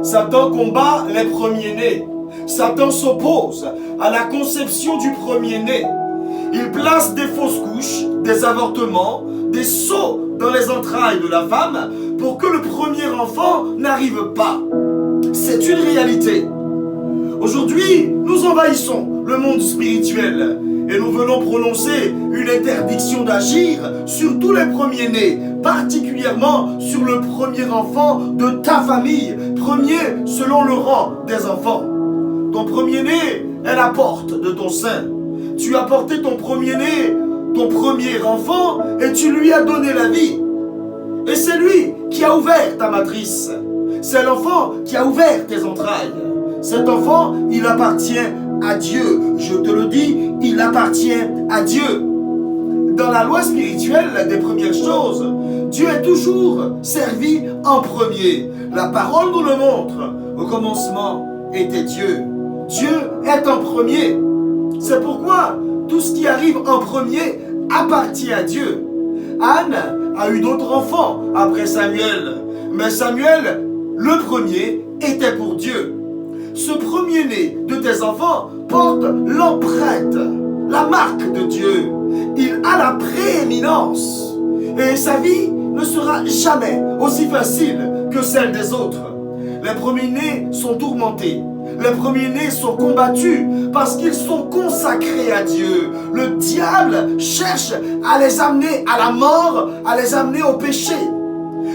Satan combat les premiers-nés. Satan s'oppose à la conception du premier-né. Il place des fausses couches, des avortements, des sauts dans les entrailles de la femme pour que le premier enfant n'arrive pas. C'est une réalité. Aujourd'hui, nous envahissons le monde spirituel et nous venons prononcer une interdiction d'agir sur tous les premiers-nés, particulièrement sur le premier enfant de ta famille, premier selon le rang des enfants. Ton premier-né est la porte de ton sein. Tu as porté ton premier-né, ton premier enfant, et tu lui as donné la vie. Et c'est lui qui a ouvert ta matrice. C'est l'enfant qui a ouvert tes entrailles. Cet enfant, il appartient à Dieu. Je te le dis, il appartient à Dieu. Dans la loi spirituelle des premières choses, Dieu est toujours servi en premier. La parole nous le montre. Au commencement était Dieu. Dieu est en premier. C'est pourquoi tout ce qui arrive en premier appartient à Dieu. Anne a eu d'autres enfants après Samuel. Mais Samuel, le premier, était pour Dieu. Ce premier-né de tes enfants porte l'empreinte, la marque de Dieu. Il a la prééminence. Et sa vie ne sera jamais aussi facile que celle des autres. Les premiers-nés sont tourmentés. Les premiers-nés sont combattus parce qu'ils sont consacrés à Dieu. Le diable cherche à les amener à la mort, à les amener au péché.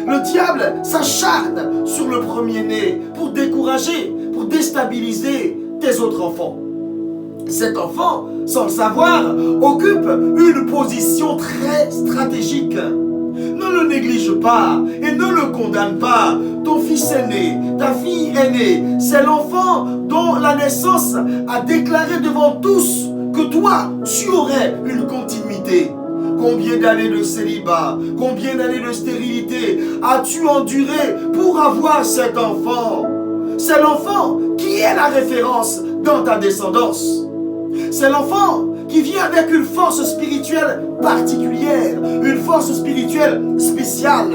Le diable s'acharne sur le premier-né pour décourager, pour déstabiliser tes autres enfants. Cet enfant, sans le savoir, occupe une position très stratégique. Ne le néglige pas et ne le condamne pas. Ton fils est né, ta fille est née. C'est l'enfant dont la naissance a déclaré devant tous que toi, tu aurais une continuité. Combien d'années de célibat, combien d'années de stérilité as-tu enduré pour avoir cet enfant? C'est l'enfant qui est la référence dans ta descendance. C'est l'enfant qui vient avec une force spirituelle particulière, une force spirituelle spéciale.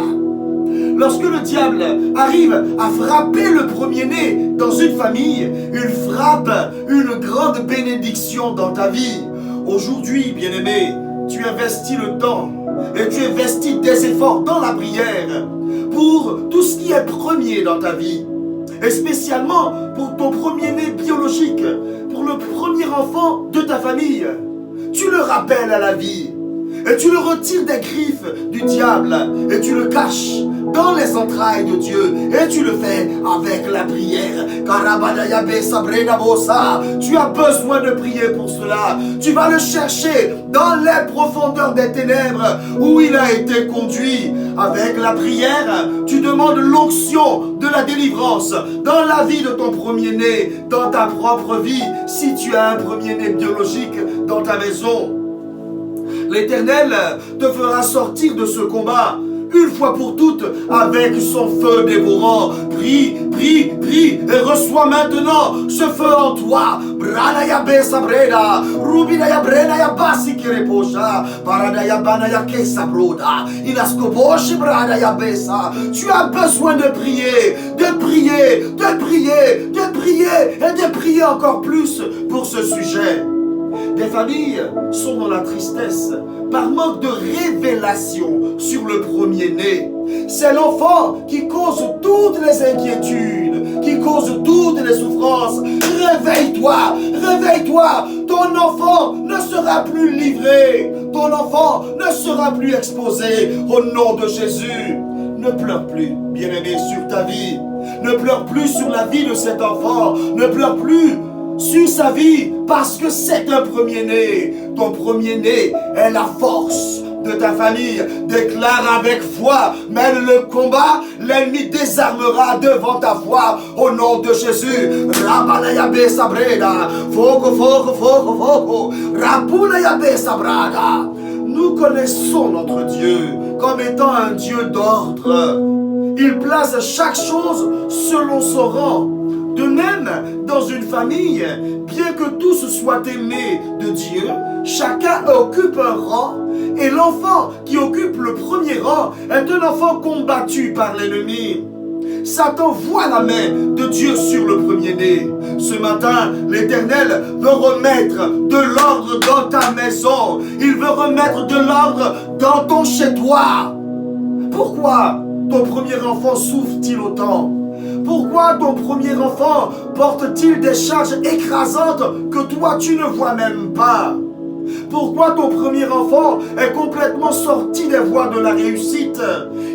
Lorsque le diable arrive à frapper le premier-né dans une famille, il frappe une grande bénédiction dans ta vie. Aujourd'hui, bien-aimé, tu investis le temps et tu investis des efforts dans la prière pour tout ce qui est premier dans ta vie. Et spécialement pour ton premier-né biologique, pour le premier enfant de ta famille. Tu le rappelles à la vie et tu le retires des griffes du diable et tu le caches dans les entrailles de Dieu et tu le fais avec la prière. Tu as besoin de prier pour cela. Tu vas le chercher dans les profondeurs des ténèbres où il a été conduit. Avec la prière, tu demandes l'onction de la délivrance dans la vie de ton premier-né, dans ta propre vie, si tu as un premier-né biologique dans ta maison. L'Éternel te fera sortir de ce combat une fois pour toutes avec son feu dévorant. Prie, prie, prie et reçois maintenant ce feu en toi. Branaya besa breda, rubinaya brenaya basi kireposha, paradaya banaya kesa broda, inaskoboshi branaya besa. Tu as besoin de prier, de prier, de prier, de prier et de prier encore plus pour ce sujet. Des familles sont dans la tristesse par manque de révélation sur le premier-né. C'est l'enfant qui cause toutes les inquiétudes, qui cause toutes les souffrances. Réveille-toi, réveille-toi. Ton enfant ne sera plus livré. Ton enfant ne sera plus exposé. Au nom de Jésus, ne pleure plus, bien-aimé, sur ta vie. Ne pleure plus sur la vie de cet enfant. Ne pleure plus sur sa vie parce que c'est un premier-né. Ton premier-né est la force de ta famille. Déclare avec foi, mène le combat, l'ennemi désarmera devant ta foi au nom de Jésus. Rabanayabe sabreda, fogo, fogo, fogo, fogo, rapunayabe sabrada. Nous connaissons notre Dieu comme étant un Dieu d'ordre. Il place chaque chose selon son rang. De même, dans une famille, bien que tous soient aimés de Dieu, chacun occupe un rang et l'enfant qui occupe le premier rang est un enfant combattu par l'ennemi. Satan voit la main de Dieu sur le premier-né. Ce matin, l'Éternel veut remettre de l'ordre dans ta maison. Il veut remettre de l'ordre dans ton chez-toi. Pourquoi ton premier enfant souffre-t-il autant? Pourquoi ton premier enfant porte-t-il des charges écrasantes que toi tu ne vois même pas? Pourquoi ton premier enfant est complètement sorti des voies de la réussite?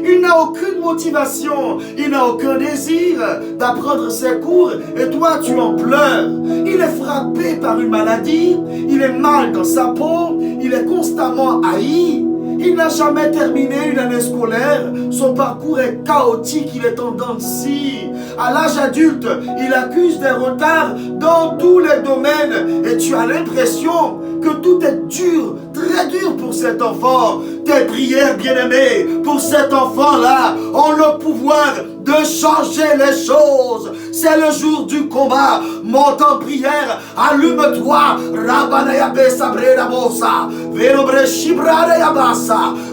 Il n'a aucune motivation, il n'a aucun désir d'apprendre ses cours et toi tu en pleures. Il est frappé par une maladie, il est mal dans sa peau, il est constamment haï. Il n'a jamais terminé une année scolaire. Son parcours est chaotique, il est en dents de scie. À l'âge adulte, il accuse des retards dans tous les domaines. Et tu as l'impression que tout est dur, très dur pour cet enfant. Tes prières, bien-aimées, pour cet enfant-là, ont le pouvoir de changer les choses. C'est le jour du combat. Monte en prière, allume-toi.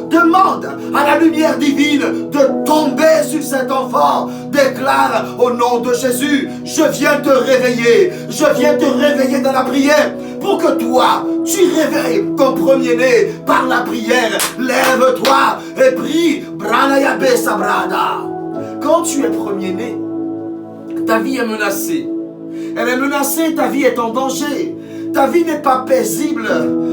Demande à la lumière divine de tomber sur cet enfant. Déclare au nom de Jésus, je viens te réveiller. Je viens te réveiller dans la prière pour que toi, tu réveilles ton premier-né par la prière. Lève-toi et prie. Quand tu es premier-né, ta vie est menacée. Elle est menacée, ta vie est en danger. Ta vie n'est pas paisible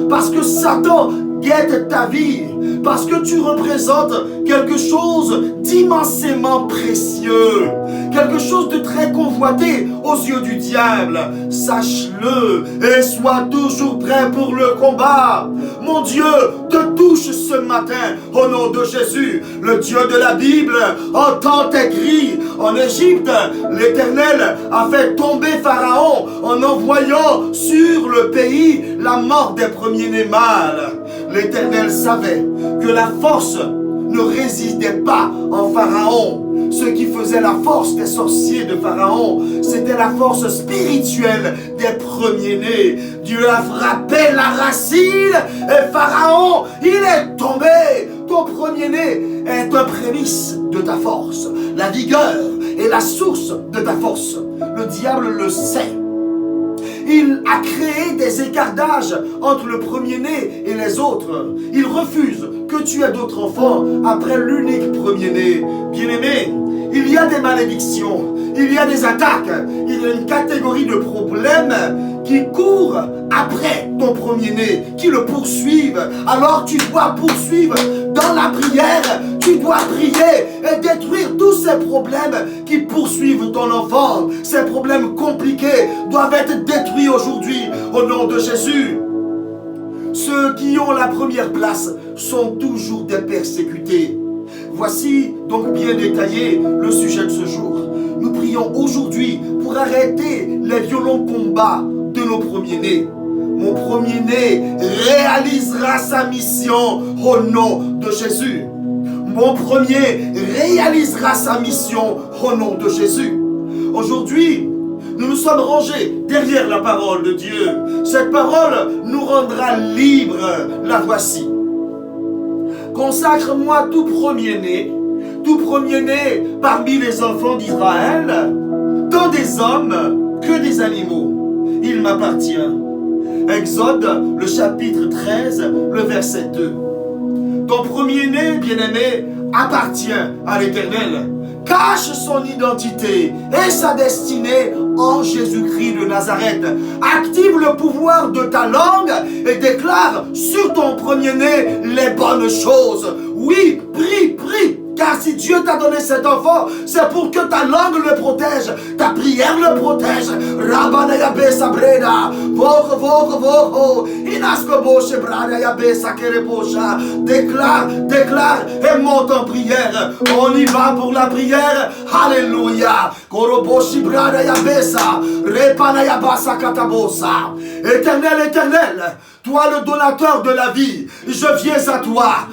parce que Satan guette ta vie, parce que tu représentes quelque chose d'immensément précieux, quelque chose de très convoité aux yeux du diable. Sache-le et sois toujours prêt pour le combat. Mon Dieu te touche ce matin au nom de Jésus. Le Dieu de la Bible entend tes cris. En Égypte, l'Éternel a fait tomber Pharaon en envoyant sur le pays la mort des premiers-nés mâles. L'Éternel savait que la force ne résidait pas en Pharaon. Ce qui faisait la force des sorciers de Pharaon, c'était la force spirituelle des premiers-nés. Dieu a frappé la racine et Pharaon, il est tombé. Ton premier-né est un prémisse de ta force. La vigueur est la source de ta force. Le diable le sait. Il a créé des écartages entre le premier-né et les autres. Il refuse que tu aies d'autres enfants après l'unique premier-né. Bien-aimé, il y a des malédictions, il y a des attaques, il y a une catégorie de problèmes qui courent après ton premier-né, qui le poursuivent. Alors tu dois poursuivre dans la prière, tu dois prier et détruire tous ces problèmes qui poursuivent ton enfant. Ces problèmes compliqués doivent être détruits aujourd'hui au nom de Jésus. Ceux qui ont la première place sont toujours des persécutés. Voici donc bien détaillé le sujet de ce jour. Nous prions aujourd'hui pour arrêter les violents combats de nos premiers-nés. Mon premier-né réalisera sa mission au nom de Jésus. Mon premier réalisera sa mission au nom de Jésus. Aujourd'hui, nous nous sommes rangés derrière la parole de Dieu. Cette parole nous rendra libres. La voici. Consacre-moi tout premier-né parmi les enfants d'Israël, tant des hommes que des animaux. Il m'appartient. Exode, le chapitre 13, le verset 2. Ton premier-né, bien-aimé, appartient à l'Éternel. Cache son identité et sa destinée en Jésus-Christ de Nazareth. Active le pouvoir de ta langue et déclare sur ton premier-né les bonnes choses. Oui, prie. Car si Dieu t'a donné cet enfant, c'est pour que ta langue le protège, ta prière le protège. Déclare et monte en prière. On y va pour la prière. Alléluia. Éternel, toi le donateur de la vie, je viens à toi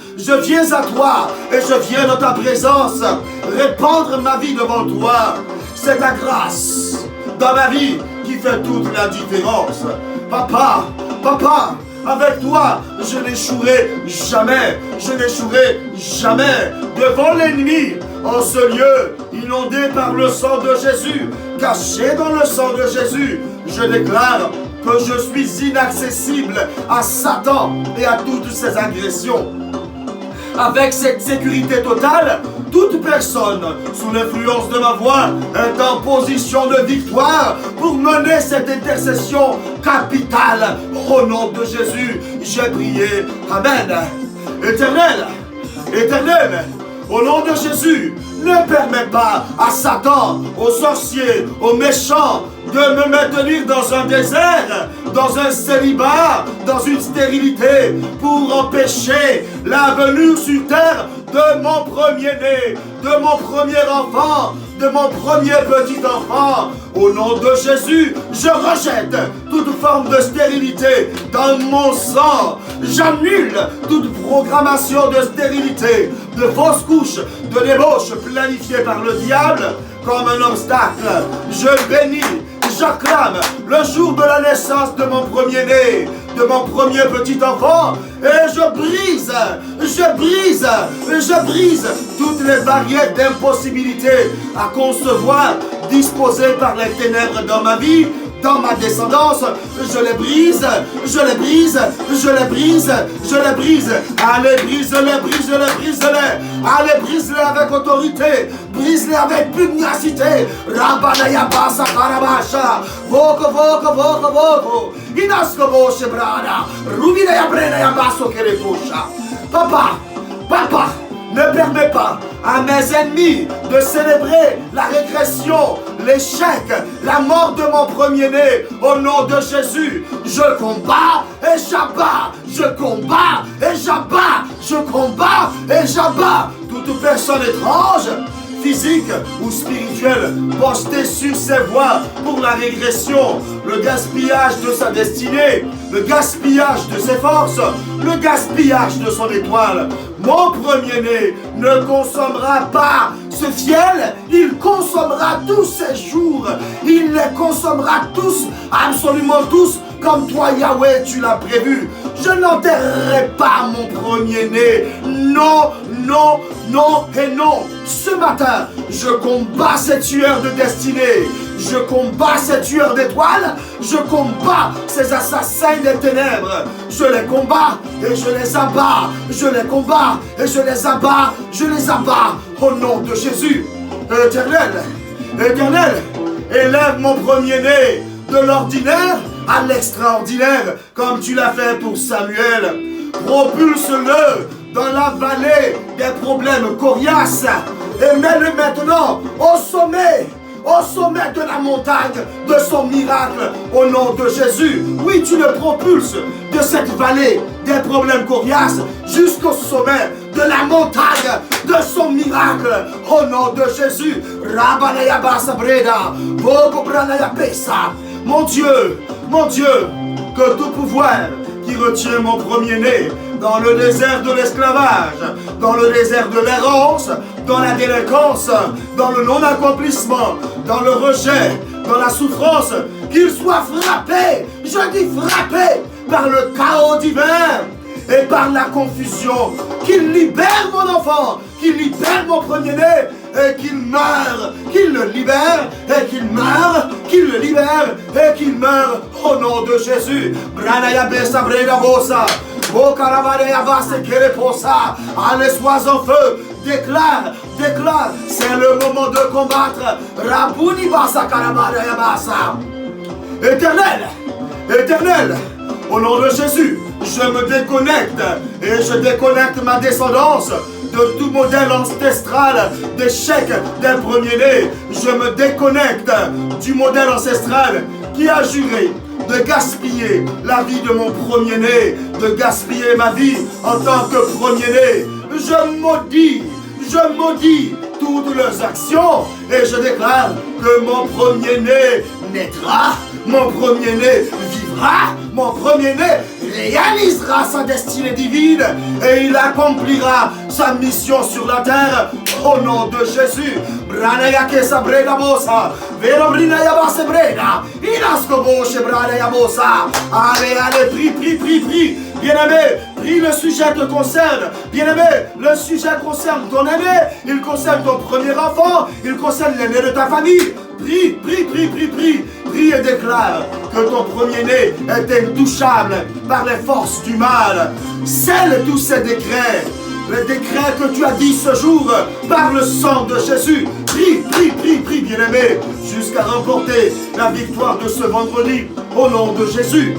et je viens dans ta présence répandre ma vie devant toi. C'est ta grâce dans ma vie qui fait toute la différence. Papa, avec toi, je n'échouerai jamais devant l'ennemi. En ce lieu, inondé par le sang de Jésus, caché dans le sang de Jésus, je déclare que je suis inaccessible à Satan et à toutes ses agressions. Avec cette sécurité totale, toute personne sous l'influence de ma voix est en position de victoire pour mener cette intercession capitale. Au nom de Jésus, j'ai prié. Amen. Éternel, Éternel, au nom de Jésus, ne permets pas à Satan, aux sorciers, aux méchants de me maintenir dans un désert, dans un célibat, dans une stérilité, pour empêcher la venue sur terre de mon premier-né, de mon premier enfant, de mon premier petit enfant. Au nom de Jésus, je rejette toute forme de stérilité dans mon sang. J'annule toute programmation de stérilité, de fausses couches, de débauche planifiée par le diable comme un obstacle. Je bénis, j'acclame le jour de la naissance de mon premier-né, de mon premier petit enfant, et je brise toutes les barrières d'impossibilité à concevoir disposées par les ténèbres dans ma vie, dans ma descendance. Je les brise, je les brise, je les brise, je les brise. Allez, brise-les, brise-les, brise-les. Allez, brise-les avec autorité, brise-les avec pugnacité. Rabanayaba sakarabasha, voko, voko, voko, voko. Inasko boshe brada, rubina ya brena ya baso kereposha. Papa, papa, ne permets pas à mes ennemis de célébrer la régression, l'échec, la mort de mon premier-né. Au nom de Jésus, je combats et j'abats, je combats et j'abats, je combats et j'abats toute personne étrange, physique ou spirituelle, postée sur ses voies pour la régression, le gaspillage de sa destinée, le gaspillage de ses forces, le gaspillage de son étoile. Mon premier-né ne consommera pas ce fiel, il consommera tous ses jours, il les consommera tous, absolument tous, comme toi Yahweh tu l'as prévu. Je n'enterrerai pas mon premier-né, non, non, non et non. Ce matin, je combats ces tueurs de destinée, je combats ces tueurs d'étoiles, je combats ces assassins des ténèbres. Je les combats et je les abats, je les combats et je les abats, je les abats au nom de Jésus. Éternel, Éternel, élève mon premier-né de l'ordinaire à l'extraordinaire, comme tu l'as fait pour Samuel. Propulse-le dans la vallée des problèmes coriaces et mets-le maintenant au sommet de la montagne de son miracle, au nom de Jésus. Oui, tu le propulses de cette vallée des problèmes coriaces jusqu'au sommet de la montagne de son miracle, au nom de Jésus. Mon Dieu, que tout pouvoir qui retient mon premier-né dans le désert de l'esclavage, dans le désert de l'errance, dans la délinquance, dans le non-accomplissement, dans le rejet, dans la souffrance, qu'il soit frappé, je dis frappé, par le chaos divin et par la confusion, qu'il libère mon enfant, qu'il libère mon premier-né, et qu'il meure, qu'il le libère, et qu'il meure, qu'il le libère, et qu'il meure, au nom de Jésus. Allez, sois en feu, déclare, déclare, c'est le moment de combattre. Éternel, Éternel, au nom de Jésus, je me déconnecte et je déconnecte ma descendance de tout modèle ancestral d'échec d'un premier-né. Je me déconnecte du modèle ancestral qui a juré de gaspiller la vie de mon premier-né, de gaspiller ma vie en tant que premier-né. Je maudis toutes leurs actions et je déclare que mon premier-né naîtra, mon premier-né vivra, mon premier-né réalisera sa destinée divine et il accomplira sa mission sur la terre au nom de Jésus. Allez, allez, prie, prie, prie, prie. Bien-aimé, prie, le sujet te concerne. Bien-aimé, le sujet concerne ton aîné, il concerne ton premier enfant, il concerne l'aîné de ta famille. Prie, prie, prie, prie, prie. Prie et déclare que ton premier-né est intouchable par les forces du mal. Scelle tous ces décrets. Les décrets que tu as dit ce jour par le sang de Jésus. Prie, prie, prie, prie, bien-aimé, jusqu'à remporter la victoire de ce vendredi au nom de Jésus.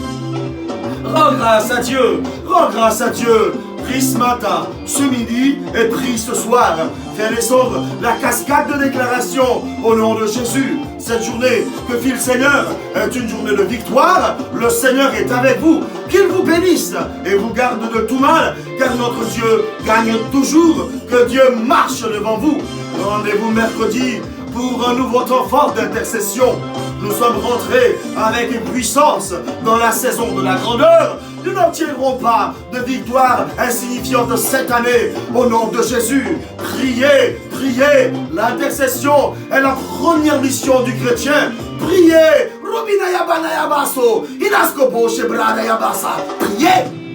Rends grâce à Dieu, rends grâce à Dieu. Prie ce matin, ce midi et prie ce soir. Fais descendre la cascade de déclarations au nom de Jésus. Cette journée que fit le Seigneur est une journée de victoire. Le Seigneur est avec vous. Qu'il vous bénisse et vous garde de tout mal, car notre Dieu gagne toujours. Que Dieu marche devant vous. Rendez-vous mercredi pour un nouveau temps fort d'intercession. Nous sommes rentrés avec puissance dans la saison de la grandeur. Nous n'obtiendrons pas de victoire insignifiante cette année au nom de Jésus. Priez, priez. L'intercession est la première mission du chrétien. Priez. Priez.